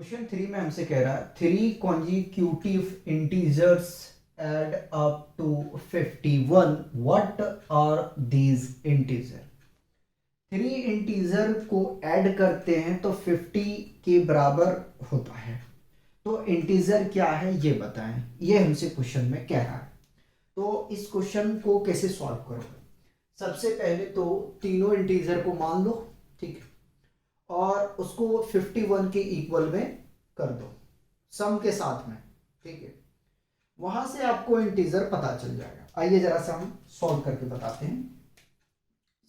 Question 3 में हमसे कह रहा है three consecutive integers add up to 51, what are these integer. Three integer को ऐड करते हैं तो 50 के बराबर होता है। तो इंटीजर क्या है ये बताएं, ये हमसे क्वेश्चन में कह रहा है। तो इस क्वेश्चन को कैसे सॉल्व करोगे? सबसे पहले तो तीनों इंटीजर को मान लो, ठीक है, और उसको 51 के इक्वल में कर दो सम के साथ में, ठीक है। वहां से आपको इंटीजर पता चल जाएगा। आइए जरा सा हम सॉल्व करके बताते हैं।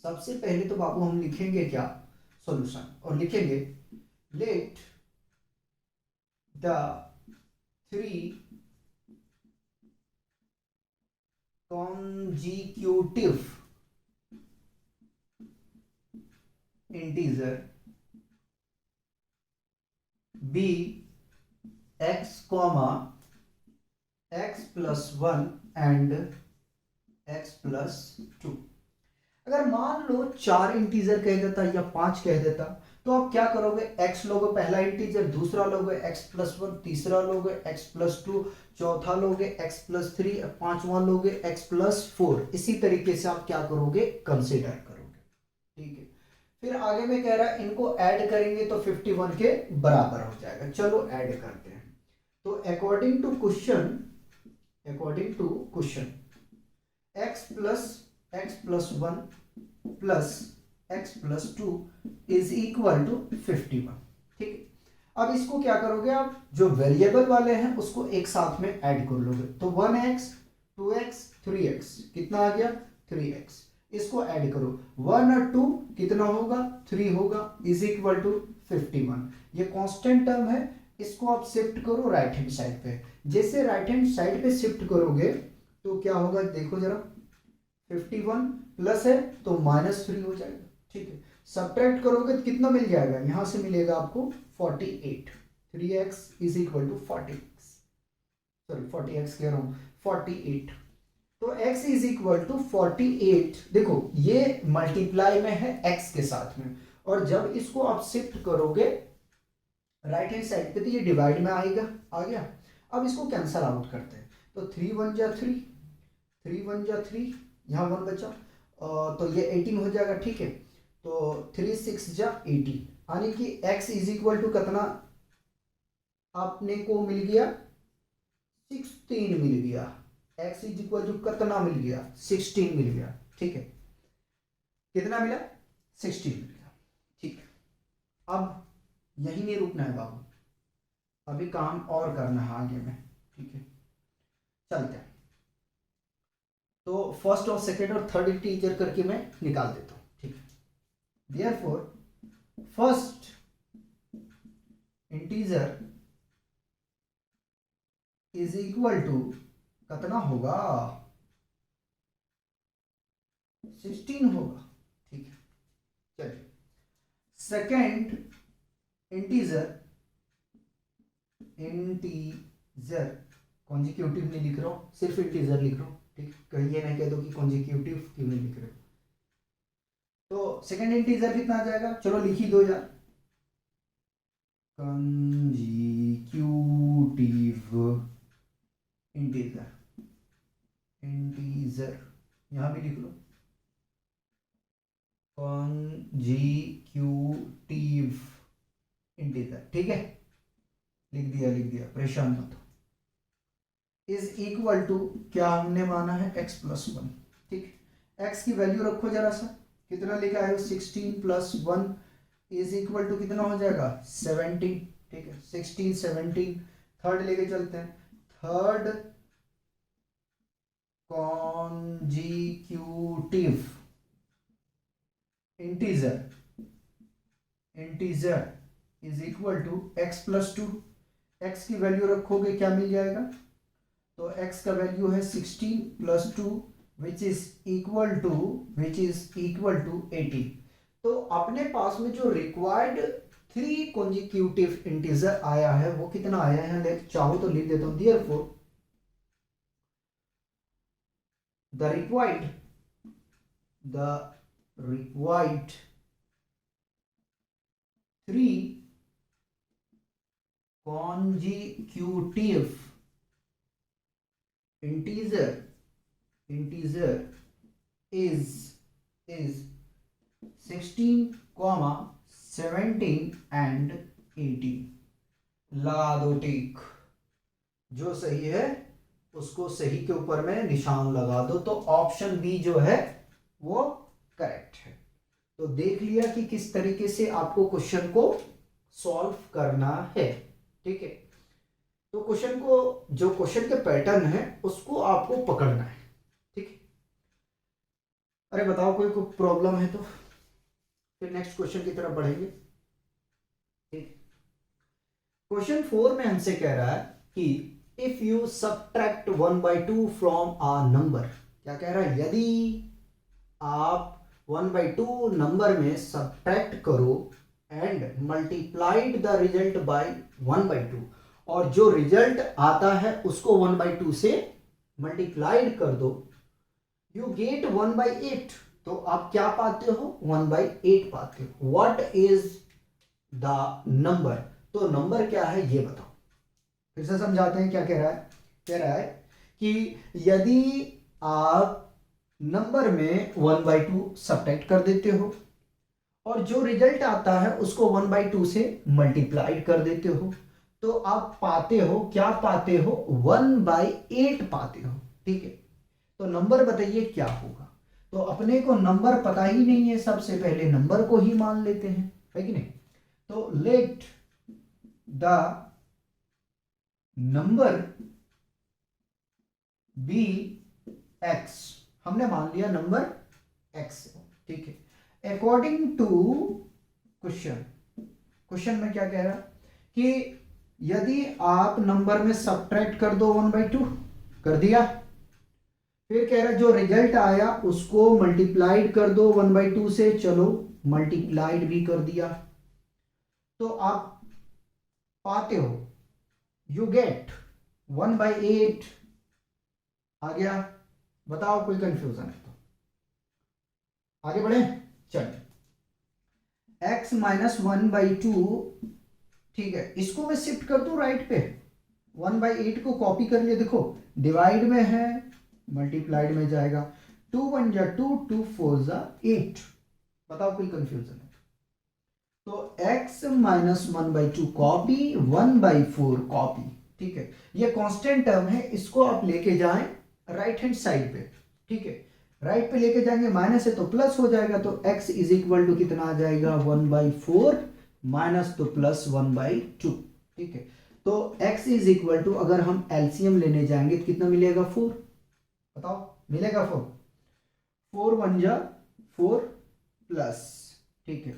सबसे पहले तो बाबू हम लिखेंगे क्या, सॉल्यूशन, और लिखेंगे let the three consecutive integer be x comma x plus one and x plus two. अगर मान लो चार इंटीजर कह देता या पांच कह देता तो आप क्या करोगे? एक्स लोगे पहला इंटीजर, दूसरा लोगे एक्स प्लस वन, तीसरा लोगे एक्स प्लस टू, चौथा लोगे एक्स प्लस थ्री, पांचवा लोगे एक्स प्लस फोर। इसी तरीके से आप क्या करोगे? कंसीडर करोगे, ठीक है। फिर आगे में कह रहा है इनको ऐड करेंगे तो 51 के बराबर हो जाएगा। चलो ऐड करते हैं। तो according to question x plus one plus x plus two is equal to 51, ठीक है। अब इसको क्या करोगे आप? जो वेरिएबल वाले हैं उसको एक साथ में ऐड कर लोगे। तो 1x 2x 3x कितना आ गया? 3x। इसको ऐड करो, 1 और 2 कितना होगा? 3 होगा, इज इक्वल टू 51। ये कांस्टेंट टर्म है, इसको आप शिफ्ट करो राइट हैंड साइड पे। जैसे राइट हैंड साइड पे शिफ्ट करोगे तो क्या होगा देखो जरा, 51 प्लस है तो -3 हो जाएगा, ठीक है। सब्ट्रैक्ट करोगे तो कितना मिल जाएगा? यहां से मिलेगा आपको 48। 3x is equal to 40x, sorry 40x कह रहा हूं, 48। तो x इज इक्वल टू 48। देखो ये मल्टीप्लाई में है x के साथ में, और जब इसको आप शिफ्ट करोगे राइट हैंड साइड पे तो ये डिवाइड में आएगा, आ गया। अब इसको कैंसल आउट करते हैं। तो 3 1 जा 3, 3 1 जा 3, यहाँ 1 बचा, तो ये 18 हो जाएगा, ठीक है। तो 3 6 जा 18, यानी कि x इज इक्वल टू कितना आपने को मिल गया? 16 मिल गया। x इज इक्वल टू कितना मिल गया? 16 मिल गया, ठीक है। कितना मिला? 16 मिल गया, ठीक है। अब यही नहीं रुकना है बाबू, अभी काम और करना है आगे में, ठीक है। चलते हैं। तो फर्स्ट और सेकेंड और थर्ड इंटीजर करके मैं निकाल देता हूं, ठीक है। Therefore first integer is equal to कितना होगा? 16 होगा, ठीक है। चलिए सेकेंड इंटीजर, इंटीजर कॉन्जिक्यूटिव नहीं लिख रहा हूं, सिर्फ इंटीजर लिख रहा हूं, ठीक। कहीं ये नहीं कह दो कि कॉन्जिक्यूटिव क्यों नहीं लिख रहे हो। तो सेकेंड इंटीजर कितना आ जाएगा? चलो लिख ही दो यार, कंजिक्यूटिव इंटीजर, इंटीजर यहां भी लिख लो, कंजिक्यूटिव इंटीजर, ठीक है। लिख दिया, परेशान मत हो। इज इक्वल टू क्या हमने माना है? x प्लस वन, ठीक। x की वैल्यू रखो जरा सा, कितना लिखा है? 16 plus one is equal to कितना हो जाएगा? 17, ठीक है। 16 17। थर्ड लेके चलते हैं। Third consecutive integer, integer is equal to x plus two. X की वैल्यू रखोगे क्या मिल जाएगा? तो x का वैल्यू है 16 plus two which is equal to 18। तो अपने पास में जो रिक्वायर्ड थ्री कॉन्जिक्यूटिव इंटीजर आया है वो कितना आया है? ले चाहो तो लिख देता हूं, therefore the required three consecutive integer is 16, 17 and 18। लगा दो टिक। जो सही है उसको सही के ऊपर में निशान लगा दो। तो ऑप्शन बी जो है वो करेक्ट है। तो देख लिया कि किस तरीके से आपको क्वेश्चन को सॉल्व करना है। ठीक है, तो क्वेश्चन को, जो क्वेश्चन के पैटर्न है उसको आपको पकड़ना है। ठीक है, अरे बताओ कोई प्रॉब्लम है तो फिर नेक्स्ट क्वेश्चन की तरफ बढ़ेंगे। ठीक, क्वेश्चन 4 में हमसे कह रहा है कि if you subtract 1/2 from a number. क्या कह रहा है? यदि आप 1/2 नंबर में सब्ट्रैक्ट करो and multiplied the result by 1/2, और जो रिजल्ट आता है उसको 1/2 से मल्टीप्लाइड कर दो, यू गेट 1/8। तो आप क्या पाते हो? 1/8 पाते हो। What is the number? तो नंबर क्या है ये बताओ। फिर से समझाते हैं क्या कह रहा है। कह रहा है कि यदि आप नंबर में 1/2 सब्ट्रैक्ट कर देते हो और जो रिजल्ट आता है उसको 1/2 से मल्टीप्लाइड कर देते हो, तो आप पाते हो, क्या पाते हो? 1/8 पाते हो। ठीक है, तो नंबर बताइए क्या होगा। तो अपने को नंबर पता ही नहीं है, सबसे पहले नंबर को ही मान लेते हैं, है कि नहीं। तो let the number be x. हमने मान लिया नंबर एक्स। ठीक है, अकॉर्डिंग टू क्वेश्चन में क्या कह रहा कि यदि आप नंबर में सब्ट्रैक्ट कर दो 1/2, कर दिया। फिर कह रहा जो रिजल्ट आया उसको मल्टीप्लाइड कर दो 1/2 से। चलो मल्टीप्लाइड भी कर दिया। तो आप पाते हो, यू गेट 1/8 आ गया। बताओ कोई कंफ्यूजन है तो आगे बढ़े। चलिए, x माइनस 1/2। ठीक है, इसको मैं शिफ्ट कर दूं राइट पे। 1/8 को कॉपी कर लिया, देखो डिवाइड में है, मल्टीप्लाइड में जाएगा। 2 1 जा 2, 2 4 जा 8। बताओ कोई कंफ्यूजन है तो। x minus 1/2 copy, 1/4 copy. ठीक है, ये कांस्टेंट टर्म है, इसको आप लेके जाएं राइट हैंड साइड पे। ठीक है, राइट पे लेके जाएंगे, माइनस है तो प्लस हो जाएगा। तो x इज इक्वल टू कितना आ जाएगा? 1/4 माइनस तो प्लस 1/2। ठीक है, तो x इज इक्वल टू, अगर हम एलसीएम लेने जाएंगे तो कितना मिलेगा? 4। बताओ, मिलेगा 4। 4 1 जा 4 प्लस। ठीक है,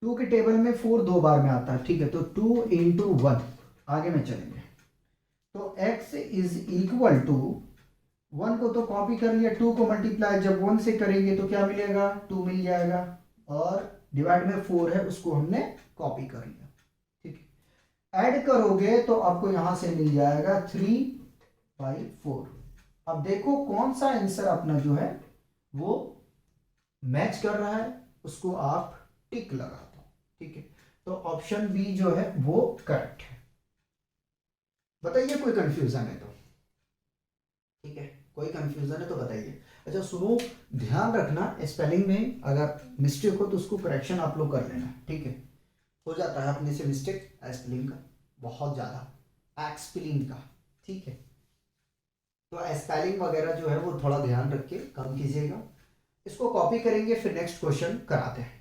2 के टेबल में 4 दो बार में आता है। ठीक है, तो 2 इंटू 1। आगे में चलेंगे तो x इज इक्वल टू 1 को तो कॉपी कर लिया, 2 को मल्टीप्लाई जब 1 से करेंगे तो क्या मिलेगा? 2 मिल जाएगा। और डिवाइड में 4 है उसको हमने कॉपी कर लिया। ठीक है, ऐड करोगे तो आपको यहां से मिल जाएगा 3/4। अब देखो कौन सा आंसर अपना जो है वो मैच कर रहा है, उसको आप टिक लगा दो। ठीक है, तो ऑप्शन बी जो है वो करेक्ट है। बताइए कोई कंफ्यूजन है तो। ठीक है, कोई कंफ्यूजन है तो बताइए। अच्छा सुनो, ध्यान रखना स्पेलिंग में अगर मिस्टेक हो तो उसको करेक्शन आप लोग कर लेना। ठीक है, हो जाता है अपने से मिस्टेक स्पेलिंग का, बहुत ज़्यादा एक्सपेलिंग का। ठीक है, तो स्पेलिंग वगैरह जो है वो थोड़ा ध्यान रख के कम कीजिएगा। इसको कॉपी करेंगे, फिर नेक्स्ट क्वेश्चन कराते हैं।